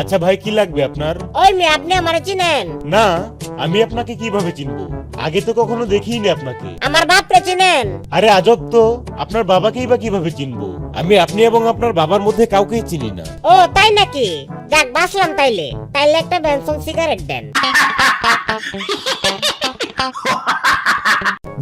আচ্ছা ভাই, কি লাগবে আপনার? ওই মেয়ে, আপনি আমারে চিনেন? না, আমি আপনাকে কিভাবে চিনবো? আগে তো কখনো দেখিনি আপনাকে। আমার বাপরে চিনেন? আরে আজব তো, আপনার বাবাকেই বা কিভাবে চিনবো? আমি আপনি এবং আপনার বাবার মধ্যে কাউকেই চিনি না। ও তাই নাকি? যাক, বাঁচলাম তাইলে। তাইলে একটা বেনসন সিগারেট দেন।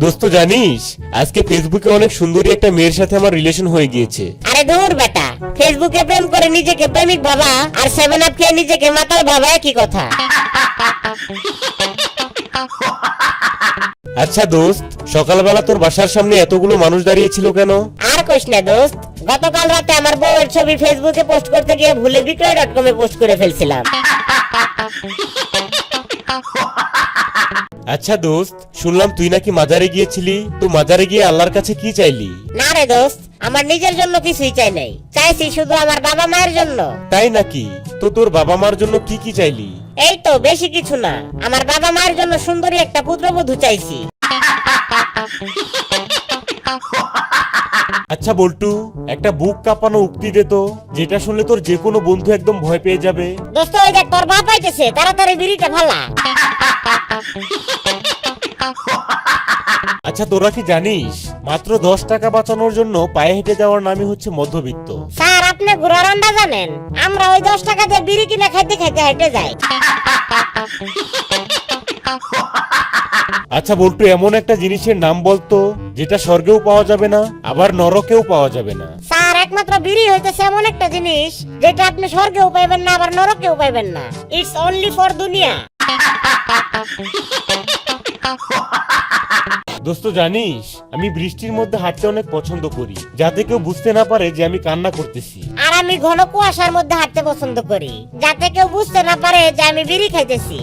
দোস্ত জানিস, আজকে ফেসবুকে অনেক সুন্দরী একটা মেয়ের সাথে আমার রিলেশন হয়ে গিয়েছে। আরে দূর বেটা, ফেসবুকে প্রেম করে নিজেকে প্রেমিক ভাবা আর 7 আপ খেয়ে নিজেকে মাতাল ভাবা একই কথা। আচ্ছা দোস্ত, সকালবেলা তোর বাসার সামনে এতগুলো মানুষ দাঁড়িয়ে ছিল কেন? আর কইস না দোস্ত, গতকাল রাতে আমার বউয়ের ছবি ফেসবুকে পোস্ট করতে গিয়ে ভুলে বিক্রয়.com এ পোস্ট করে ফেলছিলাম। আচ্ছা দোস্ত, শুনলাম তুই নাকি মাজারে গিয়েছিলি, তো মাজারে গিয়ে আল্লাহর কাছে কি চাইলি? না রে দোস্ত, আমার নিজের জন্য কিছুই চাই নাই, চাইছি শুধু আমার বাবা মায়ের জন্য। তাই নাকি? তো তোর বাবা মার জন্য কি কি চাইলি? এই তো, বেশি কিছু না, আমার বাবা মায়ের জন্য সুন্দরী একটা পুত্রবধূ চাইছি। আচ্ছা বল্টু, একটা বুক কাঁপানো উক্তি দে তো, যেটা শুনলে তোর যে কোনো বন্ধু একদম ভয় পেয়ে যাবে। দোস্ত, ওই দেখ তোর বাপ আইতেছে, তাড়াতাড়ি বিড়িটা ফালা। আচ্ছা তোরা কি জানিস, মাত্র 10 টাকা বাঁচানোর জন্য পায়ে হেঁটে যাওয়ার নামই হচ্ছে মধ্যবিত্ত। স্যার, আপনি ঘোড়ার আন্ডা জানেন? আমরা ওই 10 টাকা দিয়ে বিড়ি কিনে খাইতে খাইতে হেঁটে যাই। আচ্ছা বল্টু, এমন একটা জিনিসের নাম বলতো যেটা স্বর্গেও পাওয়া যাবে না, আবার নরকেও পাওয়া যাবে না। স্যার, একমাত্র বিড়ি হইতেছে এমন একটা জিনিস যেটা আপনি স্বর্গেও পাইবেন না, আবার নরকেও পাইবেন না। ইটস অনলি ফর দুনিয়া। দোস্ত জানিস, আমি বৃষ্টির মধ্যে হাঁটতে অনেক পছন্দ করি, যাতে কেউ বুঝতে না পারে যে আমি কান্না করতেছি। আর আমি ঘন কুয়াশার মধ্যে হাঁটতে পছন্দ করি, যাতে কেউ বুঝতে না পারে যে আমি বিড়ি খাইতেছি।